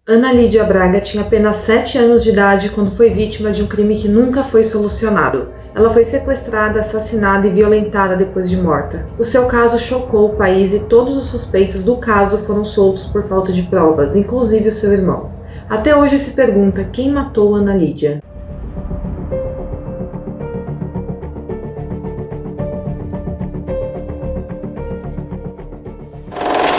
Ana Lídia Braga tinha apenas 7 anos de idade quando foi vítima de um crime que nunca foi solucionado. Ela foi sequestrada, assassinada e violentada depois de morta. O seu caso chocou o país e todos os suspeitos do caso foram soltos por falta de provas, inclusive o seu irmão. Até hoje se pergunta quem matou Ana Lídia.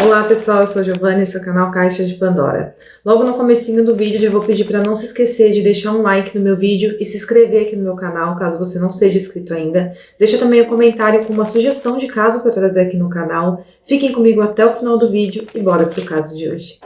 Olá pessoal, eu sou a Giovanna e esse é o canal Caixa de Pandora. Logo no comecinho do vídeo eu vou pedir para não se esquecer de deixar um like no meu vídeo e se inscrever aqui no meu canal, caso você não seja inscrito ainda. Deixa também um comentário com uma sugestão de caso para eu trazer aqui no canal. Fiquem comigo até o final do vídeo e bora pro caso de hoje.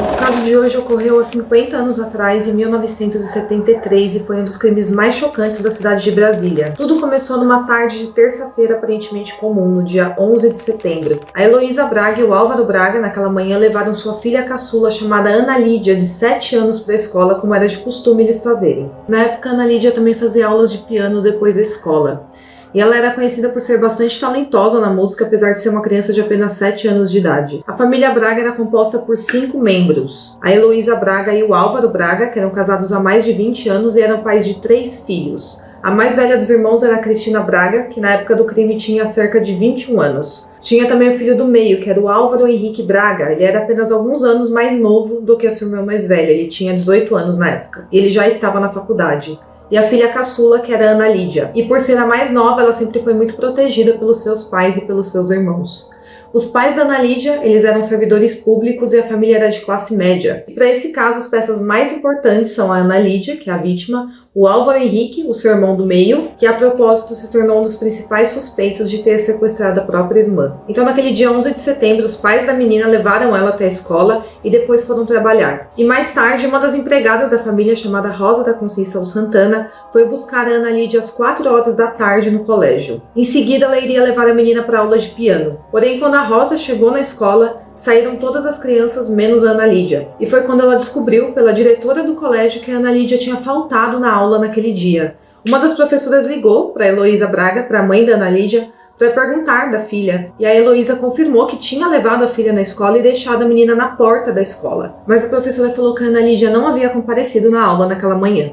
O caso de hoje ocorreu há 50 anos atrás, em 1973, e foi um dos crimes mais chocantes da cidade de Brasília. Tudo começou numa tarde de terça-feira aparentemente comum, no dia 11 de setembro. A Heloísa Braga e o Álvaro Braga, naquela manhã, levaram sua filha caçula, chamada Ana Lídia, de 7 anos, para a escola, como era de costume eles fazerem. Na época, Ana Lídia também fazia aulas de piano depois da escola. E ela era conhecida por ser bastante talentosa na música, apesar de ser uma criança de apenas 7 anos de idade. A família Braga era composta por 5 membros. A Heloísa Braga e o Álvaro Braga, que eram casados há mais de 20 anos e eram pais de 3 filhos. A mais velha dos irmãos era a Cristina Braga, que na época do crime tinha cerca de 21 anos. Tinha também o filho do meio, que era o Álvaro Henrique Braga. Ele era apenas alguns anos mais novo do que a sua irmã mais velha. Ele tinha 18 anos na época. E ele já estava na faculdade. E a filha caçula, que era Ana Lídia. E por ser a mais nova, ela sempre foi muito protegida pelos seus pais e pelos seus irmãos. Os pais da Ana Lídia, eles eram servidores públicos e a família era de classe média. E para esse caso, as peças mais importantes são a Ana Lídia, que é a vítima, o Álvaro Henrique, o seu irmão do meio, que a propósito se tornou um dos principais suspeitos de ter sequestrado a própria irmã. Então naquele dia 11 de setembro, os pais da menina levaram ela até a escola e depois foram trabalhar. E mais tarde, uma das empregadas da família, chamada Rosa da Conceição Santana, foi buscar a Ana Lídia às 4 horas da tarde no colégio. Em seguida, ela iria levar a menina para aula de piano. Porém, quando a Rosa chegou na escola, saíram todas as crianças menos a Ana Lídia. E foi quando ela descobriu, pela diretora do colégio, que a Ana Lídia tinha faltado na aula naquele dia. Uma das professoras ligou para a Heloísa Braga, para a mãe da Ana Lídia, para perguntar da filha. E a Heloísa confirmou que tinha levado a filha na escola e deixado a menina na porta da escola. Mas a professora falou que a Ana Lídia não havia comparecido na aula naquela manhã.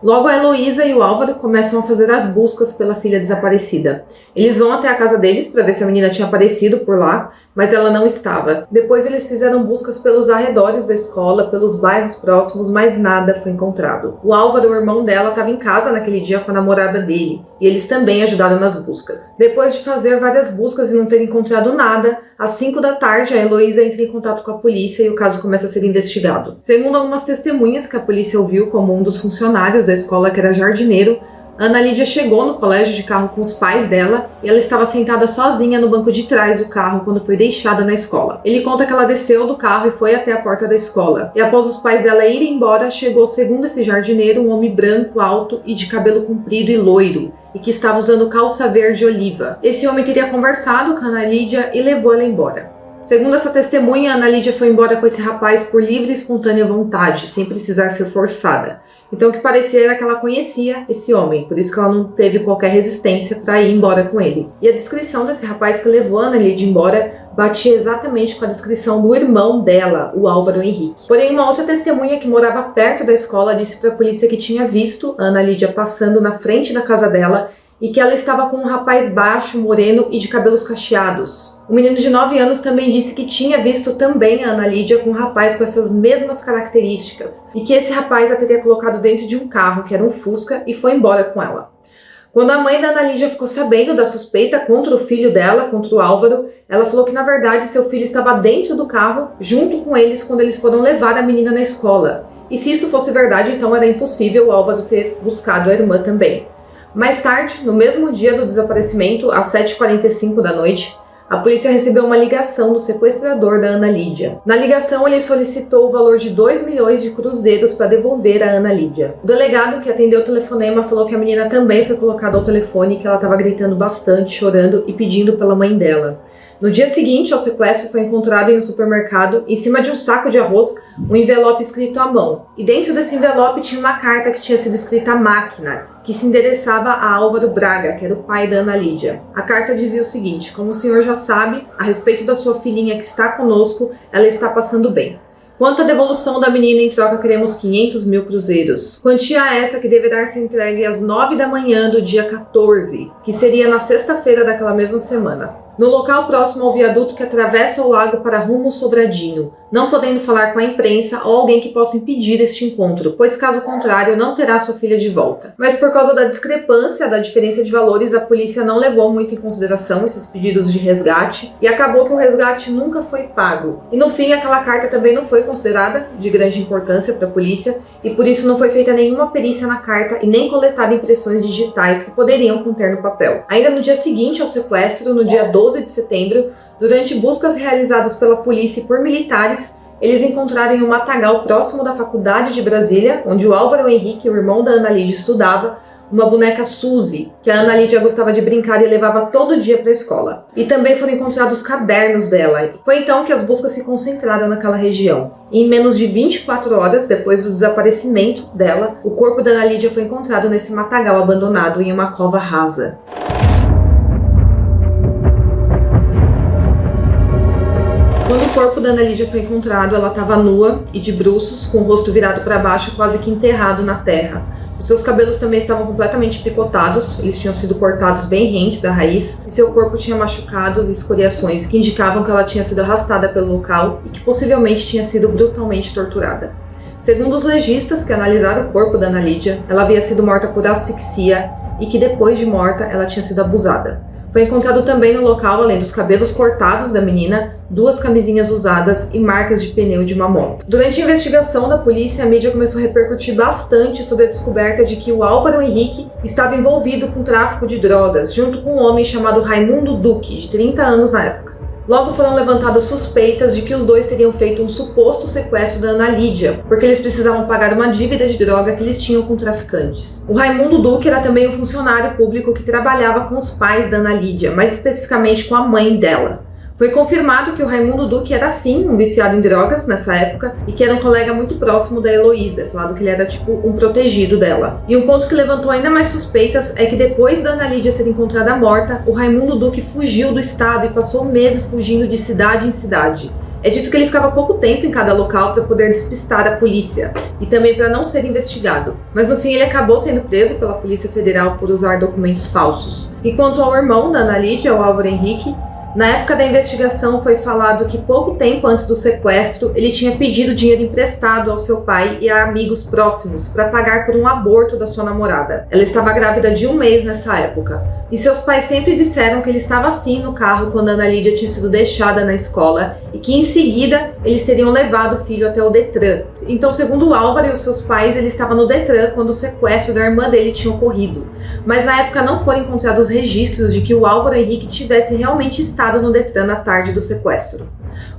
Logo, a Heloísa e o Álvaro começam a fazer as buscas pela filha desaparecida. Eles vão até a casa deles para ver se a menina tinha aparecido por lá, mas ela não estava. Depois eles fizeram buscas pelos arredores da escola, pelos bairros próximos, mas nada foi encontrado. O Álvaro, o irmão dela, estava em casa naquele dia com a namorada dele, e eles também ajudaram nas buscas. Depois de fazer várias buscas e não ter encontrado nada, às 5 da tarde a Heloísa entra em contato com a polícia e o caso começa a ser investigado. Segundo algumas testemunhas que a polícia ouviu como um dos funcionários da escola, que era jardineiro, Ana Lídia chegou no colégio de carro com os pais dela e ela estava sentada sozinha no banco de trás do carro quando foi deixada na escola. Ele conta que ela desceu do carro e foi até a porta da escola. E após os pais dela irem embora, chegou, segundo esse jardineiro, um homem branco, alto e de cabelo comprido e loiro, e que estava usando calça verde oliva. Esse homem teria conversado com a Ana Lídia e levou ela embora. Segundo essa testemunha, a Ana Lídia foi embora com esse rapaz por livre e espontânea vontade, sem precisar ser forçada. Então o que parecia era que ela conhecia esse homem, por isso que ela não teve qualquer resistência para ir embora com ele. E a descrição desse rapaz que levou a Ana Lídia embora batia exatamente com a descrição do irmão dela, o Álvaro Henrique. Porém, uma outra testemunha que morava perto da escola disse para a polícia que tinha visto a Ana Lídia passando na frente da casa dela e que ela estava com um rapaz baixo, moreno e de cabelos cacheados. O menino de 9 anos também disse que tinha visto também a Ana Lídia com um rapaz com essas mesmas características e que esse rapaz a teria colocado dentro de um carro, que era um Fusca, e foi embora com ela. Quando a mãe da Ana Lídia ficou sabendo da suspeita contra o filho dela, contra o Álvaro, ela falou que na verdade seu filho estava dentro do carro, junto com eles, quando eles foram levar a menina na escola. E se isso fosse verdade, então era impossível o Álvaro ter buscado a irmã também. Mais tarde, no mesmo dia do desaparecimento, às 7h45 da noite, a polícia recebeu uma ligação do sequestrador da Ana Lídia. Na ligação, ele solicitou o valor de 2 milhões de cruzeiros para devolver a Ana Lídia. O delegado que atendeu o telefonema falou que a menina também foi colocada ao telefone e que ela estava gritando bastante, chorando e pedindo pela mãe dela. No dia seguinte ao sequestro, foi encontrado em um supermercado, em cima de um saco de arroz, um envelope escrito à mão. E dentro desse envelope tinha uma carta que tinha sido escrita à máquina. que se endereçava a Álvaro Braga, que era o pai da Ana Lídia. A carta dizia o seguinte: como o senhor já sabe, a respeito da sua filhinha que está conosco, ela está passando bem. Quanto à devolução da menina, em troca queremos 500 mil cruzeiros. Quantia essa que deverá ser entregue às 9 da manhã do dia 14, que seria na sexta-feira daquela mesma semana, no local próximo ao viaduto que atravessa o lago para rumo Sobradinho, não podendo falar com a imprensa ou alguém que possa impedir este encontro, pois caso contrário não terá sua filha de volta. Mas por causa da discrepância, da diferença de valores, a polícia não levou muito em consideração esses pedidos de resgate e acabou que o resgate nunca foi pago. E no fim, aquela carta também não foi considerada de grande importância para a polícia e por isso não foi feita nenhuma perícia na carta e nem coletada impressões digitais que poderiam conter no papel. Ainda no dia seguinte ao sequestro, no dia 12 de setembro, durante buscas realizadas pela polícia e por militares, eles encontraram em um matagal próximo da Faculdade de Brasília, onde o Álvaro Henrique, o irmão da Ana Lídia, estudava, uma boneca Suzy, que a Ana Lídia gostava de brincar e levava todo dia para a escola. E também foram encontrados cadernos dela. Foi então que as buscas se concentraram naquela região. E em menos de 24 horas depois do desaparecimento dela, o corpo da Ana Lídia foi encontrado nesse matagal abandonado em uma cova rasa. Quando o corpo da Ana Lídia foi encontrado, ela estava nua e de bruços, com o rosto virado para baixo, quase que enterrado na terra. Os seus cabelos também estavam completamente picotados, eles tinham sido cortados bem rentes à raiz, e seu corpo tinha machucados e escoriações que indicavam que ela tinha sido arrastada pelo local e que possivelmente tinha sido brutalmente torturada. Segundo os legistas que analisaram o corpo da Ana Lídia, ela havia sido morta por asfixia e que depois de morta ela tinha sido abusada. Foi encontrado também no local, além dos cabelos cortados da menina, 2 camisinhas usadas e marcas de pneu de uma moto. Durante a investigação da polícia, a mídia começou a repercutir bastante sobre a descoberta de que o Álvaro Henrique estava envolvido com tráfico de drogas, junto com um homem chamado Raimundo Duque, de 30 anos na época. Logo foram levantadas suspeitas de que os dois teriam feito um suposto sequestro da Ana Lídia, porque eles precisavam pagar uma dívida de droga que eles tinham com traficantes. O Raimundo Duque era também um funcionário público que trabalhava com os pais da Ana Lídia, mais especificamente com a mãe dela. Foi confirmado que o Raimundo Duque era sim um viciado em drogas nessa época e que era um colega muito próximo da Heloísa, falado que ele era tipo um protegido dela. E um ponto que levantou ainda mais suspeitas é que depois da Ana Lídia ser encontrada morta, o Raimundo Duque fugiu do estado e passou meses fugindo de cidade em cidade. É dito que ele ficava pouco tempo em cada local para poder despistar a polícia e também para não ser investigado. Mas no fim ele acabou sendo preso pela Polícia Federal por usar documentos falsos. E quanto ao irmão da Ana Lídia, o Álvaro Henrique, na época da investigação foi falado que pouco tempo antes do sequestro ele tinha pedido dinheiro emprestado ao seu pai e a amigos próximos para pagar por um aborto da sua namorada. Ela estava grávida de 1 mês nessa época. E seus pais sempre disseram que ele estava assim no carro quando a Ana Lídia tinha sido deixada na escola e que em seguida eles teriam levado o filho até o Detran. Então, segundo o Álvaro e os seus pais, ele estava no Detran quando o sequestro da irmã dele tinha ocorrido. Mas na época não foram encontrados registros de que o Álvaro Henrique tivesse realmente estado no Detran na tarde do sequestro.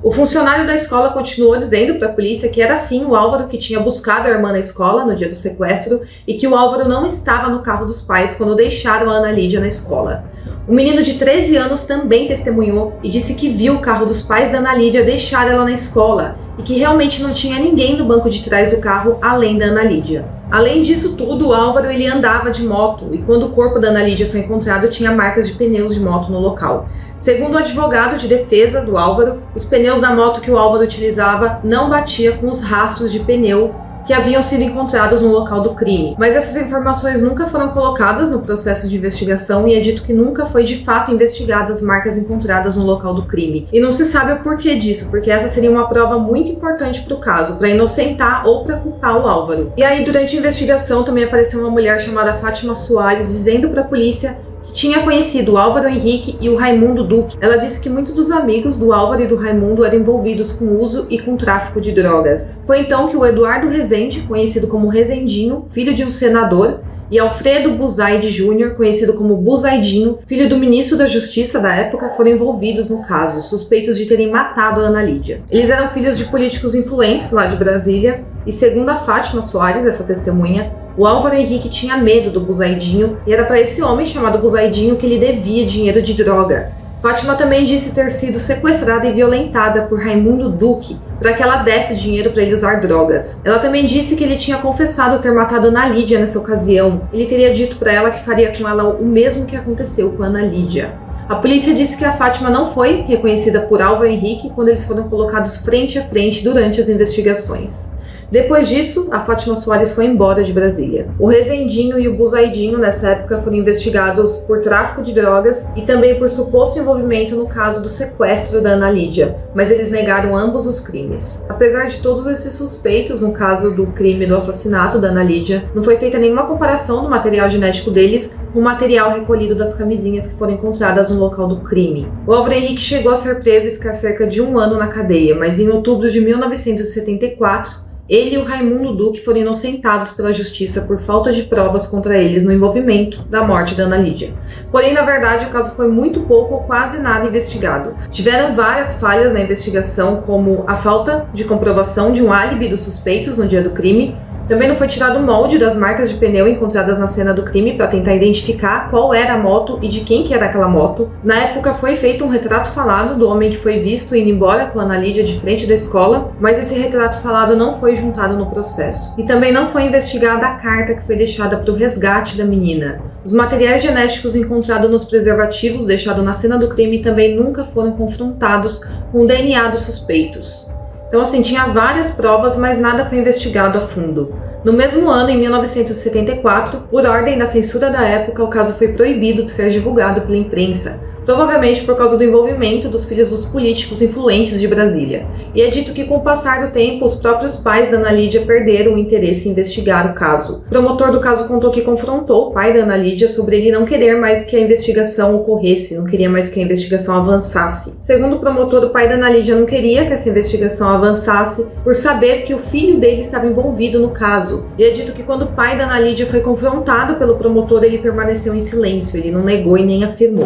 O funcionário da escola continuou dizendo para a polícia que era sim o Álvaro que tinha buscado a irmã na escola no dia do sequestro e que o Álvaro não estava no carro dos pais quando deixaram a Ana Lídia na escola. Um menino de 13 anos também testemunhou e disse que viu o carro dos pais da Ana Lídia deixar ela na escola e que realmente não tinha ninguém no banco de trás do carro além da Ana Lídia. Além disso tudo, o Álvaro ele andava de moto e quando o corpo da Ana Lídia foi encontrado tinha marcas de pneus de moto no local. Segundo o advogado de defesa do Álvaro, os pneus da moto que o Álvaro utilizava não batiam com os rastros de pneu que haviam sido encontrados no local do crime. Mas essas informações nunca foram colocadas no processo de investigação e é dito que nunca foi de fato investigadas as marcas encontradas no local do crime. E não se sabe o porquê disso, porque essa seria uma prova muito importante para o caso, para inocentar ou para culpar o Álvaro. E aí, durante a investigação, também apareceu uma mulher chamada Fátima Soares dizendo para a polícia que tinha conhecido o Álvaro Henrique e o Raimundo Duque. Ela disse que muitos dos amigos do Álvaro e do Raimundo eram envolvidos com o uso e com o tráfico de drogas. Foi então que o Eduardo Rezende, conhecido como Rezendinho, filho de um senador, e Alfredo Buzaide Júnior, conhecido como Buzaidinho, filho do ministro da Justiça da época, foram envolvidos no caso, suspeitos de terem matado a Ana Lídia. Eles eram filhos de políticos influentes lá de Brasília e, segundo a Fátima Soares, essa testemunha, o Álvaro Henrique tinha medo do Buzaidinho e era para esse homem chamado Buzaidinho que ele devia dinheiro de droga. Fátima também disse ter sido sequestrada e violentada por Raimundo Duque para que ela desse dinheiro para ele usar drogas. Ela também disse que ele tinha confessado ter matado Ana Lídia nessa ocasião. Ele teria dito para ela que faria com ela o mesmo que aconteceu com Ana Lídia. A polícia disse que a Fátima não foi reconhecida por Álvaro Henrique quando eles foram colocados frente a frente durante as investigações. Depois disso, a Fátima Soares foi embora de Brasília. O Rezendinho e o Buzaidinho, nessa época, foram investigados por tráfico de drogas e também por suposto envolvimento no caso do sequestro da Ana Lídia, mas eles negaram ambos os crimes. Apesar de todos esses suspeitos no caso do crime do assassinato da Ana Lídia, não foi feita nenhuma comparação do material genético deles com o material recolhido das camisinhas que foram encontradas no local do crime. O Álvaro Henrique chegou a ser preso e ficar cerca de 1 ano na cadeia, mas em outubro de 1974, ele e o Raimundo Duque foram inocentados pela justiça por falta de provas contra eles no envolvimento da morte da Ana Lídia. Porém, na verdade, o caso foi muito pouco ou quase nada investigado. Tiveram várias falhas na investigação, como a falta de comprovação de um álibi dos suspeitos no dia do crime. Também não foi tirado o molde das marcas de pneu encontradas na cena do crime para tentar identificar qual era a moto e de quem que era aquela moto. Na época foi feito um retrato falado do homem que foi visto indo embora com a Ana Lídia de frente da escola, mas esse retrato falado não foi juntado no processo. E também não foi investigada a carta que foi deixada para o resgate da menina. Os materiais genéticos encontrados nos preservativos deixados na cena do crime também nunca foram confrontados com o DNA dos suspeitos. Então, assim, tinha várias provas, mas nada foi investigado a fundo. No mesmo ano, em 1974, por ordem da censura da época, o caso foi proibido de ser divulgado pela imprensa, provavelmente por causa do envolvimento dos filhos dos políticos influentes de Brasília. E é dito que, com o passar do tempo, os próprios pais da Ana Lídia perderam o interesse em investigar o caso. O promotor do caso contou que confrontou o pai da Ana Lídia sobre ele não querer mais que a investigação ocorresse, não queria mais que a investigação avançasse. Segundo o promotor, o pai da Ana Lídia não queria que essa investigação avançasse por saber que o filho dele estava envolvido no caso. E é dito que quando o pai da Ana Lídia foi confrontado pelo promotor, ele permaneceu em silêncio, ele não negou e nem afirmou.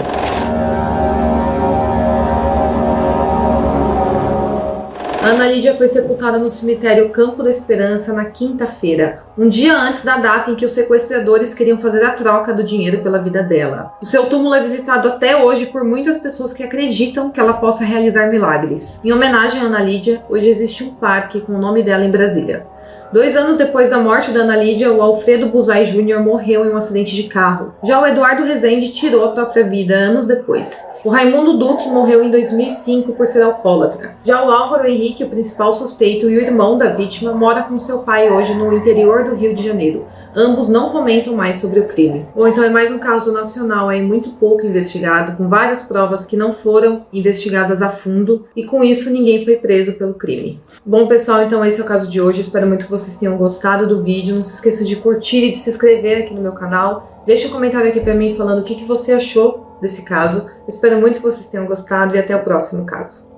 Ana Lídia foi sepultada no cemitério Campo da Esperança na quinta-feira, um dia antes da data em que os sequestradores queriam fazer a troca do dinheiro pela vida dela. O seu túmulo é visitado até hoje por muitas pessoas que acreditam que ela possa realizar milagres. Em homenagem a Ana Lídia, hoje existe um parque com o nome dela em Brasília. 2 anos depois da morte da Ana Lídia, o Alfredo Buzai Júnior morreu em um acidente de carro. Já o Eduardo Rezende tirou a própria vida anos depois. O Raimundo Duque morreu em 2005 por ser alcoólatra. Já o Álvaro Henrique, o principal suspeito e o irmão da vítima, mora com seu pai hoje no interior do Rio de Janeiro. Ambos não comentam mais sobre o crime. Ou então é mais um caso nacional aí muito pouco investigado, com várias provas que não foram investigadas a fundo, e com isso ninguém foi preso pelo crime. Bom, pessoal, então esse é o caso de hoje. Espero muito que vocês tenham gostado do vídeo. Não se esqueça de curtir e de se inscrever aqui no meu canal. Deixa um comentário aqui pra mim falando o que você achou desse caso. Espero muito que vocês tenham gostado e até o próximo caso.